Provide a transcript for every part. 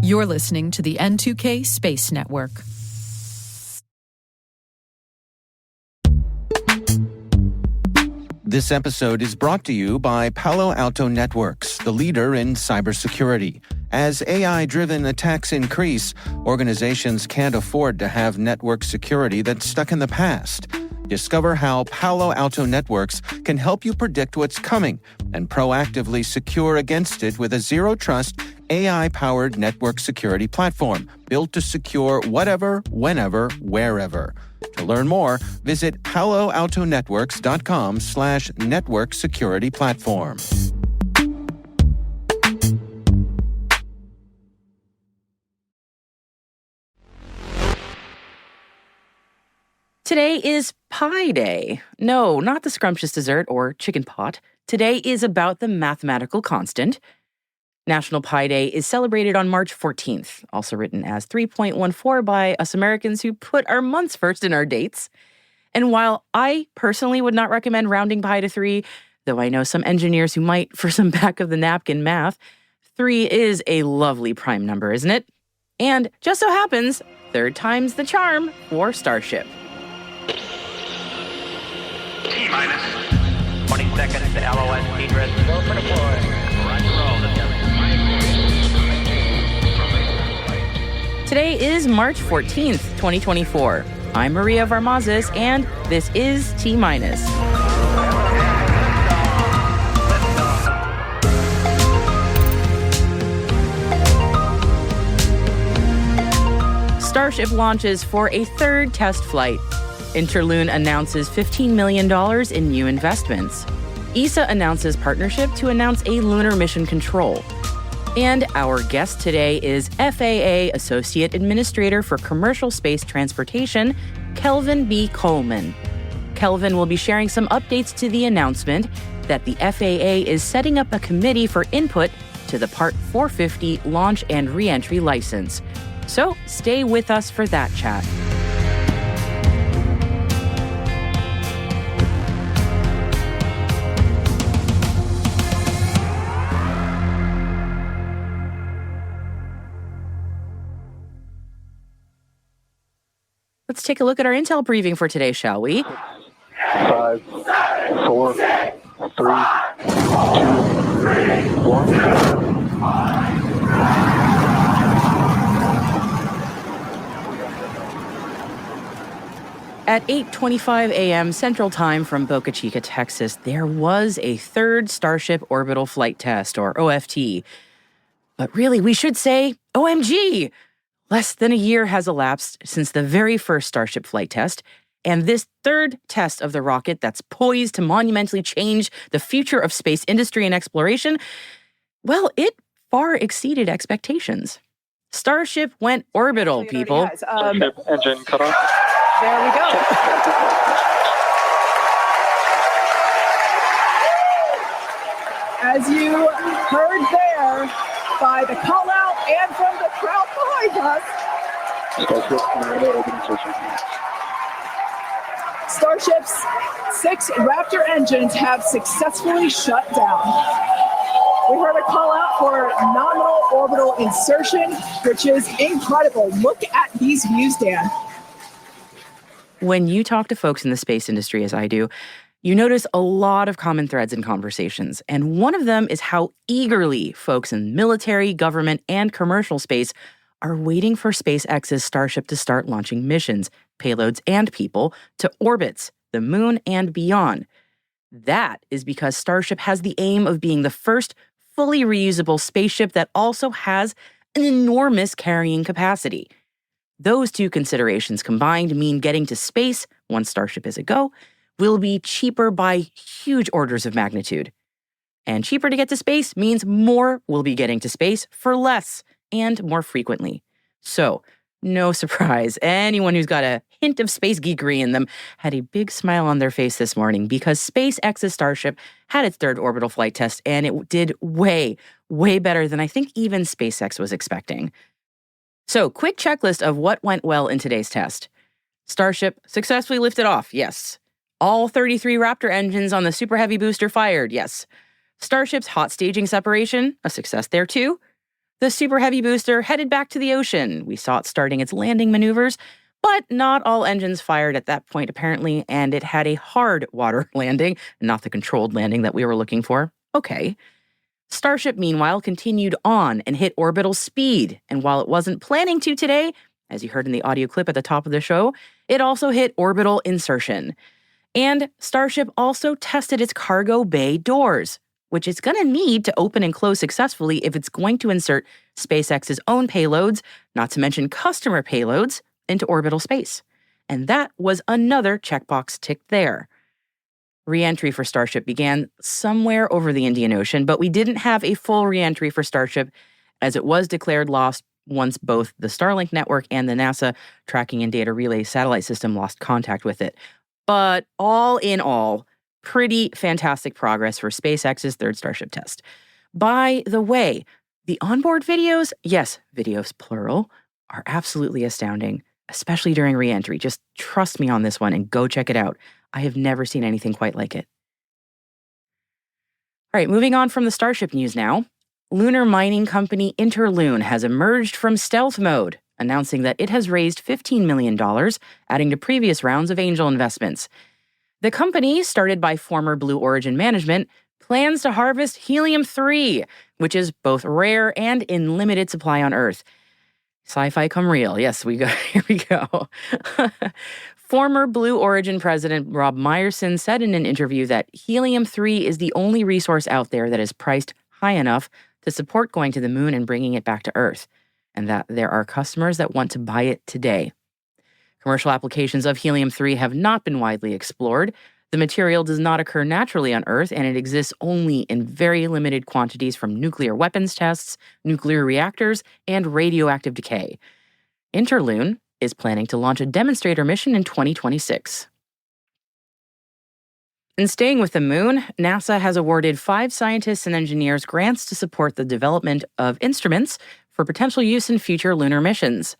You're listening to the N2K Space Network. This episode is brought to you by Palo Alto Networks, the leader in cybersecurity. As AI-driven attacks increase, organizations can't afford to have network security that's stuck in the past. Discover how Palo Alto Networks can help you predict what's coming and proactively secure against it with a zero-trust, AI-powered network security platform built to secure whatever, whenever, wherever. To learn more, visit paloaltonetworks.com/network security platform. Today is Pie Day. No, not the scrumptious dessert or chicken pot. Today is about the mathematical constant. National Pie Day is celebrated on March 14th, also written as 3.14 by us Americans who put our months first in our dates. And while I personally would not recommend rounding pi to 3, though I know some engineers who might for some back-of-the-napkin math, 3 is a lovely prime number, isn't it? And just so happens, third time's the charm for Starship. T-minus 20 seconds to LOS speed rest. Go for deploy. Roger roll. Today is March 14th, 2024. I'm Maria Varmazes, and this is T-minus. Starship launches for a third test flight. Interlune announces $15 million in new investments. ESA announces partnership to announce a lunar mission control. And our guest today is FAA Associate Administrator for Commercial Space Transportation, Kelvin B. Coleman. Kelvin will be sharing some updates to the announcement that the FAA is setting up a committee for input to the Part 450 launch and re-entry license. So stay with us for that chat. Let's take a look at our intel briefing for today, shall we? 5, 4, 3, 2, 1. At 8:25 a.m. Central Time from Boca Chica, Texas, there was a third Starship orbital flight test, or OFT. But really, we should say OMG! Less than a year has elapsed since the very first Starship flight test, and this third test of the rocket that's poised to monumentally change the future of space industry and exploration, well, it far exceeded expectations. Starship went orbital, people. Starship engine cut off. There we go. As you heard there, by the call out and from the crowd behind us, Starship's 6 Raptor engines have successfully shut down. We heard a call out for nominal orbital insertion, which is incredible. Look at these views, Dan. When you talk to folks in the space industry, as I do, you notice a lot of common threads in conversations, and one of them is how eagerly folks in military, government, and commercial space are waiting for SpaceX's Starship to start launching missions, payloads, and people to orbits, the moon, and beyond. That is because Starship has the aim of being the first fully reusable spaceship that also has an enormous carrying capacity. Those two considerations combined mean getting to space, once Starship is a go, will be cheaper by huge orders of magnitude. And cheaper to get to space means more will be getting to space for less and more frequently. So, no surprise, anyone who's got a hint of space geekery in them had a big smile on their face this morning because SpaceX's Starship had its third orbital flight test and it did way, way better than I think even SpaceX was expecting. So, quick checklist of what went well in today's test. Starship successfully lifted off, yes. All 33 Raptor engines on the Super Heavy booster fired, yes. Starship's hot staging separation, a success there too. The Super Heavy booster headed back to the ocean. We saw it starting its landing maneuvers, but not all engines fired at that point, apparently, and it had a hard water landing, not the controlled landing that we were looking for. Okay. Starship, meanwhile, continued on and hit orbital speed, and while it wasn't planning to today, as you heard in the audio clip at the top of the show, it also hit orbital insertion. And Starship also tested its cargo bay doors, which it's going to need to open and close successfully if it's going to insert SpaceX's own payloads, not to mention customer payloads, into orbital space. And that was another checkbox ticked there. Re-entry for Starship began somewhere over the Indian Ocean, but we didn't have a full re-entry for Starship as it was declared lost once both the Starlink network and the NASA Tracking and Data Relay satellite system lost contact with it. But all in all, pretty fantastic progress for SpaceX's third Starship test. By the way, the onboard videos, yes, videos plural, are absolutely astounding, especially during re-entry. Just trust me on this one and go check it out. I have never seen anything quite like it. All right, moving on from the Starship news now. Lunar mining company Interlune has emerged from stealth mode, announcing that it has raised $15 million, adding to previous rounds of angel investments. The company, started by former Blue Origin management, plans to harvest helium-3, which is both rare and in limited supply on Earth. Sci-fi come real. Yes, here we go. Former Blue Origin president Rob Meyerson said in an interview that helium-3 is the only resource out there that is priced high enough to support going to the moon and bringing it back to Earth, and that there are customers that want to buy it today. Commercial applications of helium-3 have not been widely explored. The material does not occur naturally on Earth, and it exists only in very limited quantities from nuclear weapons tests, nuclear reactors, and radioactive decay. Interlune is planning to launch a demonstrator mission in 2026. And staying with the moon, NASA has awarded 5 scientists and engineers grants to support the development of instruments for potential use in future lunar missions.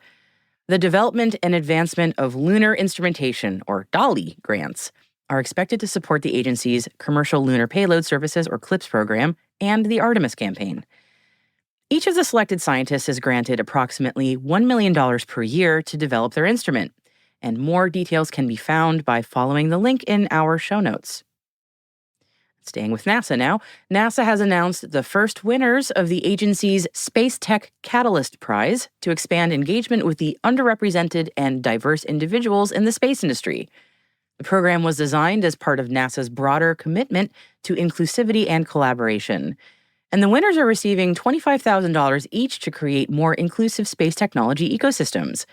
The development and advancement of lunar instrumentation, or DALI, grants are expected to support the agency's Commercial Lunar Payload Services, or CLPS program, and the Artemis campaign. Each of the selected scientists is granted approximately $1 million per year to develop their instrument, and more details can be found by following the link in our show notes. Staying with NASA now, NASA has announced the first winners of the agency's Space Tech Catalyst Prize to expand engagement with the underrepresented and diverse individuals in the space industry. The program was designed as part of NASA's broader commitment to inclusivity and collaboration. And the winners are receiving $25,000 each to create more inclusive space technology ecosystems.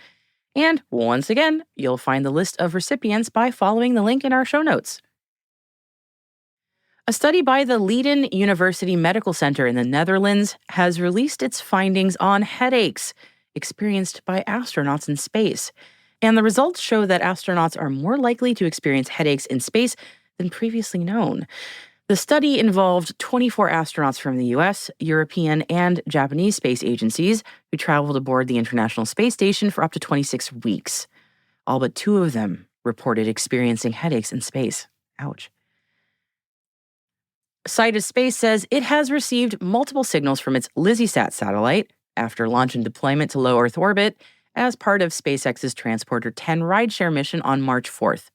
And once again, you'll find the list of recipients by following the link in our show notes. A study by the Leiden University Medical Center in the Netherlands has released its findings on headaches experienced by astronauts in space. And the results show that astronauts are more likely to experience headaches in space than previously known. The study involved 24 astronauts from the US, European, and Japanese space agencies who traveled aboard the International Space Station for up to 26 weeks. All but 2 of them reported experiencing headaches in space. Ouch. State of Space says it has received multiple signals from its LizzieSat satellite after launch and deployment to low Earth orbit as part of SpaceX's Transporter 10 rideshare mission on March 4th.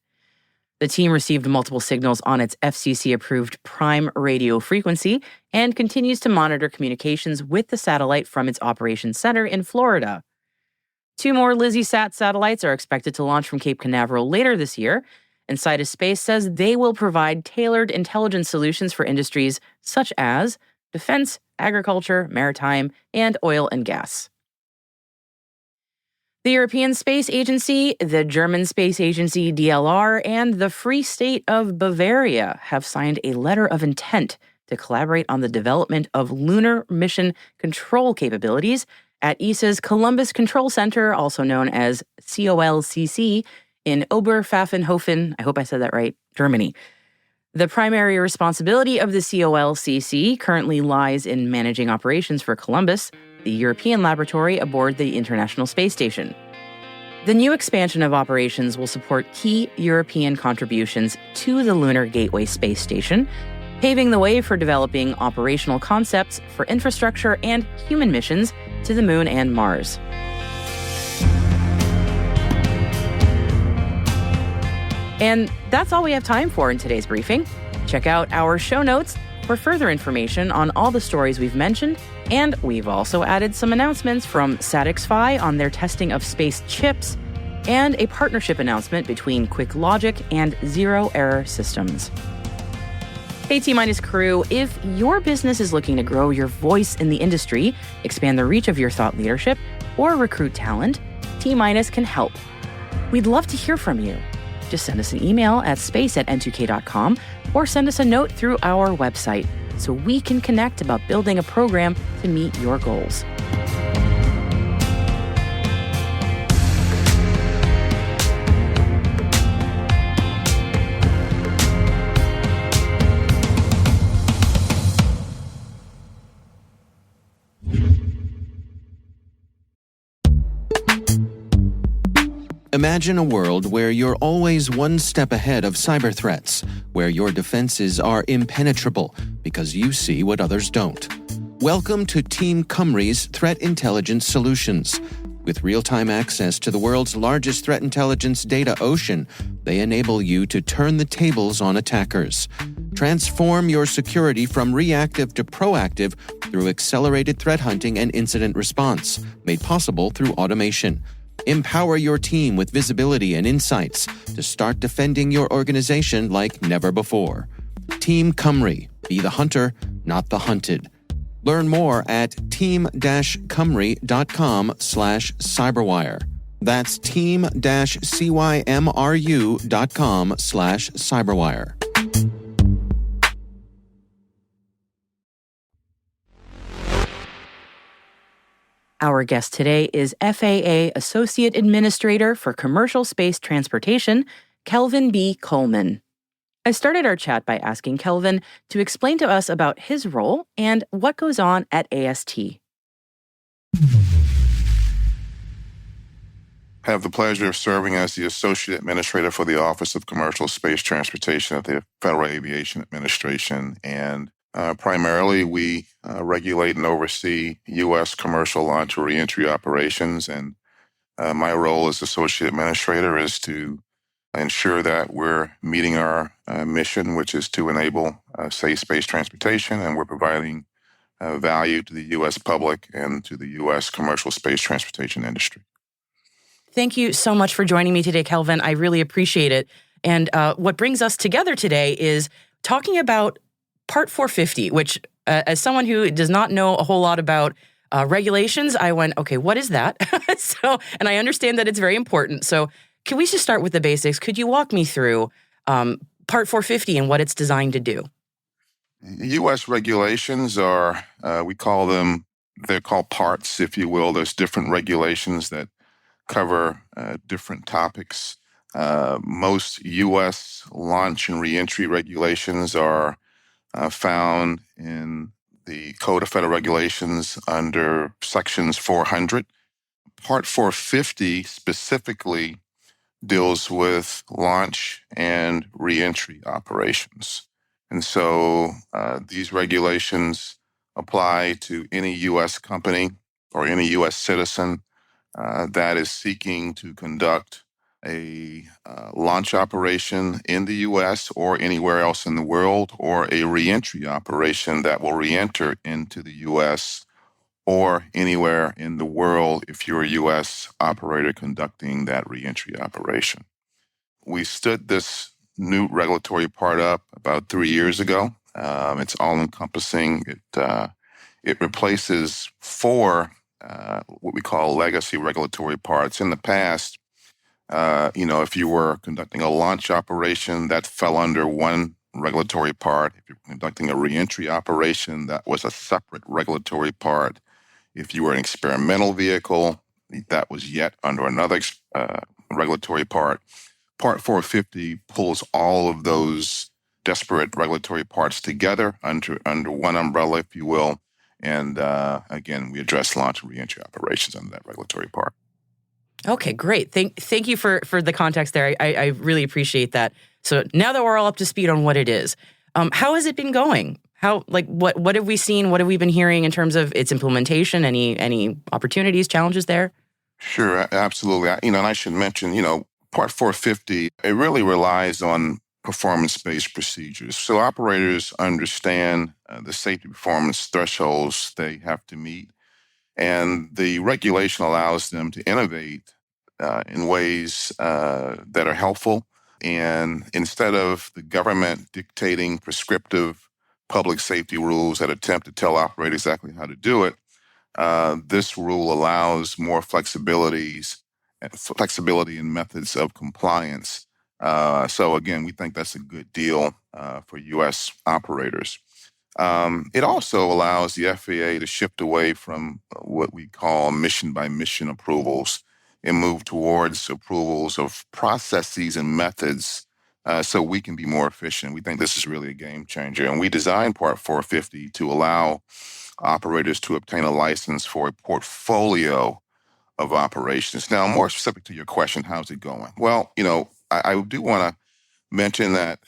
The team received multiple signals on its FCC-approved prime radio frequency and continues to monitor communications with the satellite from its operations center in Florida. 2 more LizzieSat satellites are expected to launch from Cape Canaveral later this year, and State of Space says they will provide tailored intelligence solutions for industries such as defense, agriculture, maritime, and oil and gas. The European Space Agency, the German Space Agency DLR, and the Free State of Bavaria have signed a letter of intent to collaborate on the development of lunar mission control capabilities at ESA's Columbus Control Center, also known as COLCC, in Oberpfaffenhofen, I hope I said that right, Germany. The primary responsibility of the COLCC currently lies in managing operations for Columbus, the European laboratory aboard the International Space Station. The new expansion of operations will support key European contributions to the Lunar Gateway Space Station, paving the way for developing operational concepts for infrastructure and human missions to the Moon and Mars. And that's all we have time for in today's briefing. Check out our show notes for further information on all the stories we've mentioned, and we've also added some announcements from SatixFi on their testing of space chips, and a partnership announcement between QuickLogic and Zero Error Systems. Hey T-Minus crew, if your business is looking to grow your voice in the industry, expand the reach of your thought leadership, or recruit talent, T-Minus can help. We'd love to hear from you. Just send us an email at space@n2k.com or send us a note through our website so we can connect about building a program to meet your goals. Imagine a world where you're always one step ahead of cyber threats, where your defenses are impenetrable because you see what others don't. Welcome to Team Cymru's Threat Intelligence Solutions. With real-time access to the world's largest threat intelligence data ocean, they enable you to turn the tables on attackers. Transform your security from reactive to proactive through accelerated threat hunting and incident response, made possible through automation. Empower your team with visibility and insights to start defending your organization like never before. Team Cymru. Be the hunter, not the hunted. Learn more at team-cymru.com/cyberwire. That's team-cymru.com/cyberwire. Our guest today is FAA Associate Administrator for Commercial Space Transportation, Kelvin B. Coleman. I started our chat by asking Kelvin to explain to us about his role and what goes on at AST. I have the pleasure of serving as the Associate Administrator for the Office of Commercial Space Transportation at the Federal Aviation Administration, and primarily, we regulate and oversee U.S. commercial launch or reentry operations, and my role as Associate Administrator is to ensure that we're meeting our mission, which is to enable safe space transportation, and we're providing value to the U.S. public and to the U.S. commercial space transportation industry. Thank you so much for joining me today, Kelvin. I really appreciate it. And what brings us together today is talking about Part 450, which as someone who does not know a whole lot about regulations, I went, okay, what is that? And I understand that it's very important. So can we just start with the basics? Could you walk me through Part 450 and what it's designed to do? U.S. regulations are, they're called parts, if you will. There's different regulations that cover different topics. Most U.S. launch and reentry regulations are found in the Code of Federal Regulations under Sections 400. Part 450 specifically deals with launch and reentry operations. And so these regulations apply to any U.S. company or any U.S. citizen that is seeking to conduct a launch operation in the U.S. or anywhere else in the world, or a reentry operation that will reenter into the U.S. or anywhere in the world if you're a U.S. operator conducting that reentry operation. We stood this new regulatory part up about 3 years ago. It's all-encompassing. It replaces 4 what we call legacy regulatory parts. In the past, if you were conducting a launch operation, that fell under one regulatory part. If you're conducting a reentry operation, that was a separate regulatory part. If you were an experimental vehicle, that was yet under another regulatory part. Part 450 pulls all of those disparate regulatory parts together under one umbrella, if you will. And again, we address launch and reentry operations under that regulatory part. Okay, great. Thank you for the context there. I really appreciate that. So now that we're all up to speed on what it is, how has it been going? What have we seen? What have we been hearing in terms of its implementation? Any opportunities, challenges there? Sure, absolutely. And I should mention, Part 450, it really relies on performance-based procedures. So operators understand the safety performance thresholds they have to meet, and the regulation allows them to innovate in ways that are helpful. And instead of the government dictating prescriptive public safety rules that attempt to tell operators exactly how to do it, this rule allows more flexibility in methods of compliance. So again, we think that's a good deal for U.S. operators. It also allows the FAA to shift away from what we call mission by mission approvals and move towards approvals of processes and methods so we can be more efficient. We think this is really a game changer. And we designed Part 450 to allow operators to obtain a license for a portfolio of operations. Now, more specific to your question, how's it going? Well, I do want to mention that,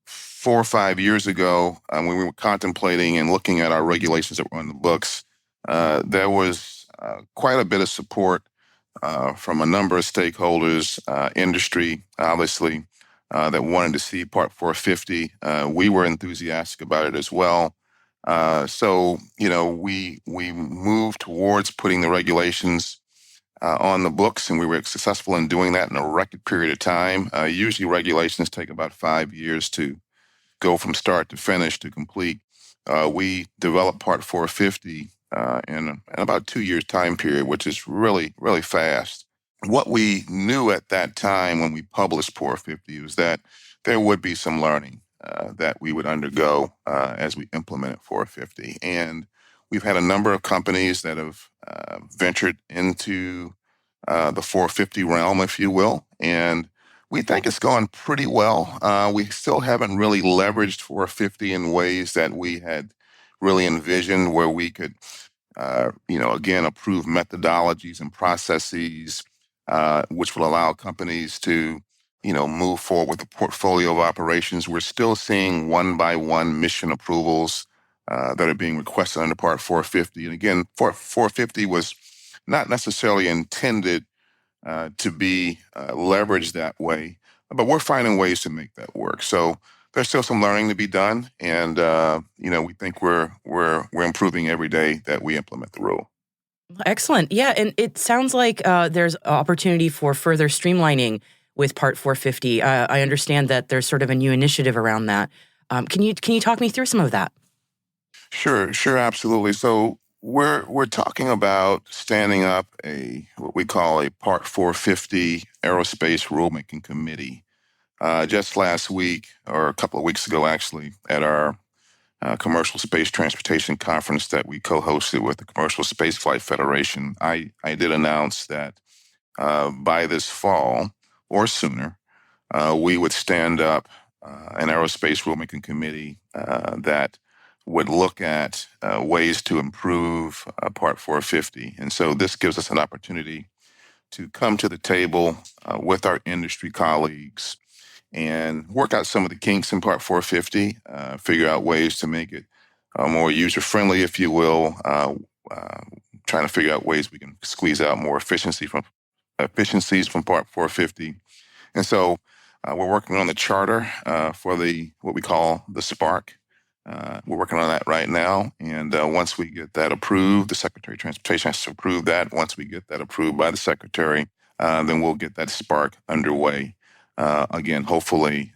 4 or 5 years ago, when we were contemplating and looking at our regulations that were on the books, there was quite a bit of support from a number of stakeholders, industry, obviously, that wanted to see Part 450. We were enthusiastic about it as well. So, we moved towards putting the regulations on the books, and we were successful in doing that in a record period of time. Usually regulations take about 5 years to go from start to finish to complete. We developed Part 450 in about 2 years time period, which is really, really fast. What we knew at that time when we published 450 was that there would be some learning that we would undergo as we implemented 450. And we've had a number of companies that have ventured into the 450 realm, if you will, and we think it's gone pretty well. We still haven't really leveraged 450 in ways that we had really envisioned, where we could, again, approve methodologies and processes, which will allow companies to, move forward with a portfolio of operations. We're still seeing one-by-one mission approvals that are being requested under Part 450. And again, Part 450 was not necessarily intended to be leveraged that way, but we're finding ways to make that work. So there's still some learning to be done, and we think we're improving every day that we implement the rule. Excellent. Yeah, and it sounds like there's opportunity for further streamlining with Part 450. I understand that there's sort of a new initiative around that. Can you talk me through some of that? Sure, absolutely. So we're talking about standing up what we call a Part 450 Aerospace Rulemaking Committee. Just last week, or a couple of weeks ago, actually, at our Commercial Space Transportation Conference that we co-hosted with the Commercial Spaceflight Federation, I did announce that by this fall or sooner, we would stand up an Aerospace Rulemaking Committee that would look at ways to improve Part 450. And so this gives us an opportunity to come to the table with our industry colleagues and work out some of the kinks in Part 450, figure out ways to make it more user-friendly, if you will, trying to figure out ways we can squeeze out more efficiencies from Part 450. And so we're working on the charter for what we call the Spark. We're working on that right now, and once we get that approved, the Secretary of Transportation has to approve that. Once we get that approved by the Secretary, then we'll get that Spark underway. Again, hopefully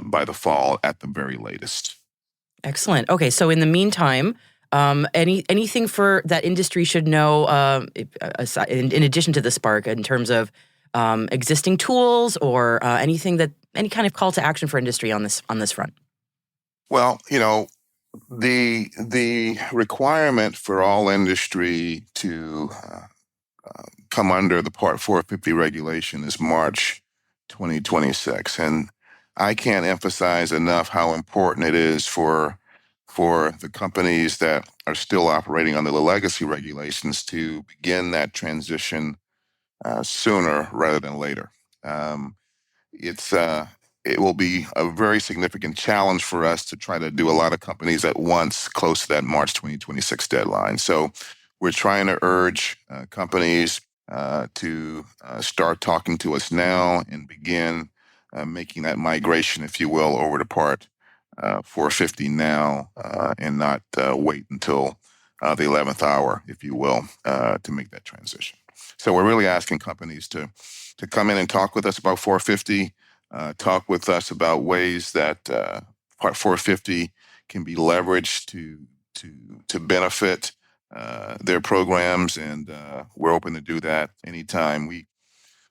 by the fall at the very latest. Excellent. Okay, so in the meantime, anything for that industry should know in addition to the Spark in terms of existing tools or any kind of call to action for industry on this front? Well, the requirement for all industry to come under the Part 450 regulation is March 2026. And I can't emphasize enough how important it is for the companies that are still operating under the legacy regulations to begin that transition sooner rather than later. It's it will be a very significant challenge for us to try to do a lot of companies at once close to that March 2026 deadline. So we're trying to urge companies to start talking to us now and begin making that migration, if you will, over to Part 450 now and not wait until the 11th hour, if you will, to make that transition. So we're really asking companies to come in and talk with us about 450, talk with us about ways that Part 450 can be leveraged to benefit their programs, and we're open to do that anytime.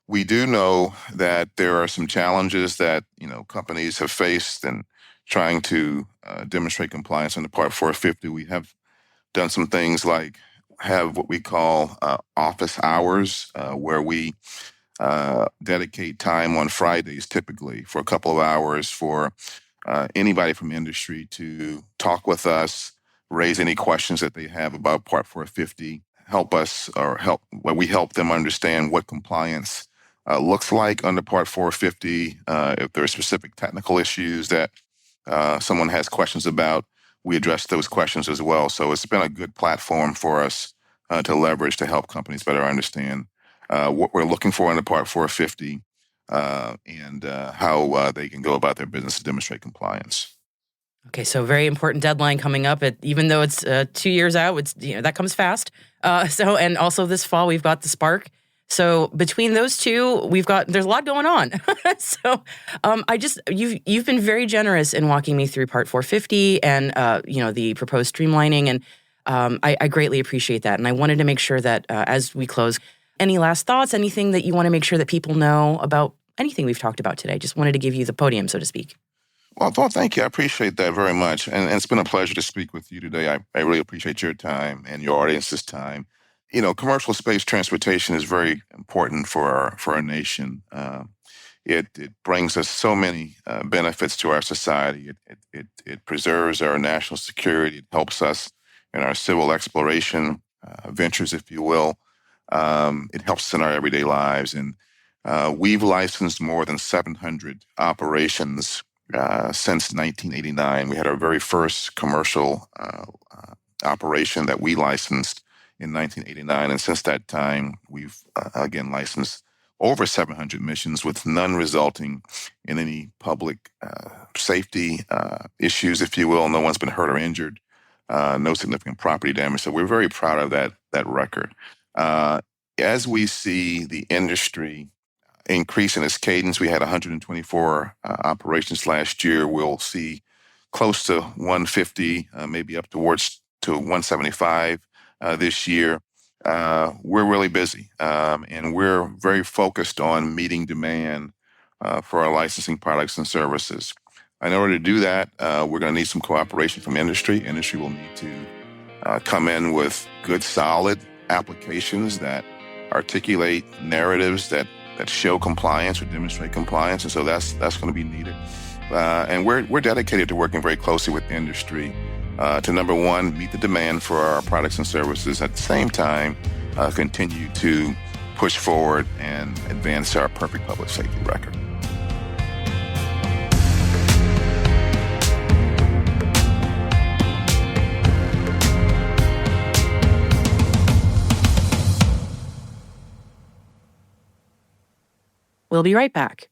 We do know that there are some challenges that companies have faced in trying to demonstrate compliance under Part 450. We have done some things like have what we call office hours, where we dedicate time on Fridays, typically for a couple of hours for anybody from industry to talk with us, raise any questions that they have about Part 450, we help them understand what compliance looks like under Part 450. If there are specific technical issues that someone has questions about, we address those questions as well. So it's been a good platform for us to leverage to help companies better understand what we're looking for under Part 450 and how they can go about their business to demonstrate compliance. Okay, so very important deadline coming up. Even though it's 2 years out, that comes fast. And also this fall we've got the Spark. So between those two, there's a lot going on. So you've been very generous in walking me through Part 450 and the proposed streamlining, and I greatly appreciate that. And I wanted to make sure that as we close, any last thoughts, anything that you want to make sure that people know about anything we've talked about today? Just wanted to give you the podium, so to speak. Well, thank you. I appreciate that very much. And it's been a pleasure to speak with you today. I really appreciate your time and your audience's time. Commercial space transportation is very important for our nation. It brings us so many benefits to our society. It preserves our national security. It helps us in our civil exploration ventures, if you will. It helps us in our everyday lives. And we've licensed more than 700 operations since 1989. We had our very first commercial operation that we licensed in 1989. And since that time, we've again licensed over 700 missions with none resulting in any public safety issues, if you will. No one's been hurt or injured, no significant property damage. So we're very proud of that record. As we see the industry increase in its cadence, we had 124 operations last year. We'll see close to 150, maybe up towards to 175 this year. We're really busy, and we're very focused on meeting demand for our licensing products and services. In order to do that, we're going to need some cooperation from industry. Industry will need to come in with good, solid applications that articulate narratives that show compliance or demonstrate compliance, and so that's going to be needed. And we're dedicated to working very closely with industry to, number one, meet the demand for our products and services. At the same time, continue to push forward and advance our perfect public safety record. We'll be right back.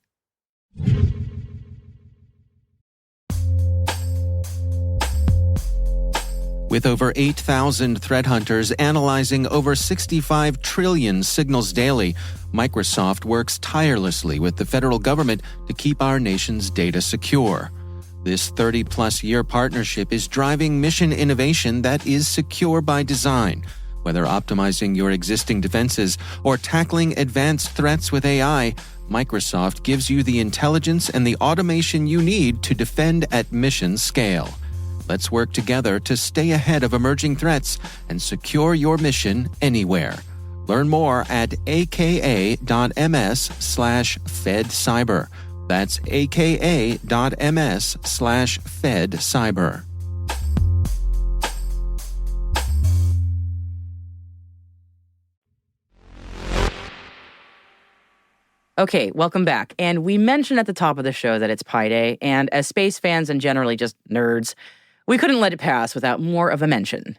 With over 8,000 threat hunters analyzing over 65 trillion signals daily, Microsoft works tirelessly with the federal government to keep our nation's data secure. This 30-plus year partnership is driving mission innovation that is secure by design. Whether optimizing your existing defenses or tackling advanced threats with AI, Microsoft gives you the intelligence and the automation you need to defend at mission scale. Let's work together to stay ahead of emerging threats and secure your mission anywhere. Learn more at aka.ms/fedcyber. That's aka.ms/fedcyber. Okay, welcome back. And we mentioned at the top of the show that it's Pi Day, and as space fans and generally just nerds, we couldn't let it pass without more of a mention.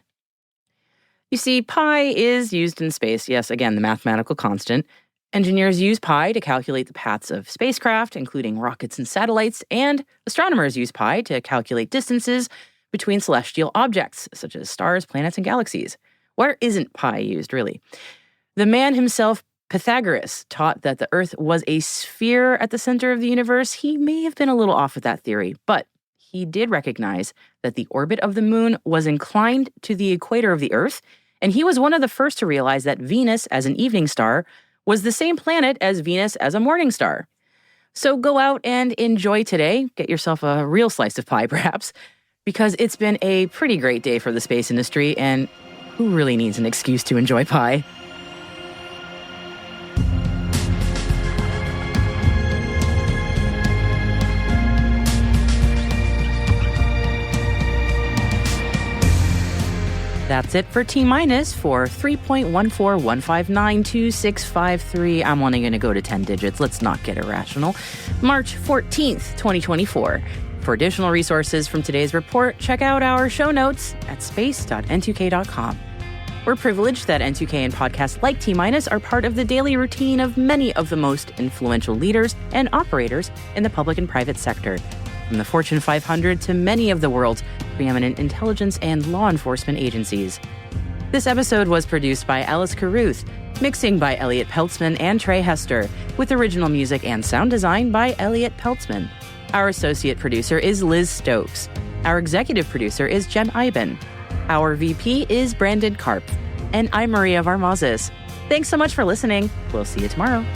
You see, pi is used in space, yes, again, the mathematical constant. Engineers use pi to calculate the paths of spacecraft, including rockets and satellites, and astronomers use pi to calculate distances between celestial objects, such as stars, planets, and galaxies. Where isn't pi used, really? The man himself, Pythagoras, taught that the Earth was a sphere at the center of the universe. He may have been a little off with that theory, but he did recognize that the orbit of the moon was inclined to the equator of the Earth, and he was one of the first to realize that Venus, as an evening star, was the same planet as Venus as a morning star. So go out and enjoy today. Get yourself a real slice of pie, perhaps, because it's been a pretty great day for the space industry, and who really needs an excuse to enjoy pie? That's it for T-minus for 3.141592653. I'm only going to go to 10 digits. Let's not get irrational. March 14th, 2024. For additional resources from today's report, check out our show notes at space.n2k.com. We're privileged that N2K and podcasts like T-minus are part of the daily routine of many of the most influential leaders and operators in the public and private sector, from the Fortune 500 to many of the world's preeminent intelligence and law enforcement agencies. This episode was produced by Alice Carruth, mixing by Elliot Peltzman and Trey Hester, with original music and sound design by Elliot Peltzman. Our associate producer is Liz Stokes. Our executive producer is Jen Iben. Our VP is Brandon Karp. And I'm Maria Varmazes. Thanks so much for listening. We'll see you tomorrow.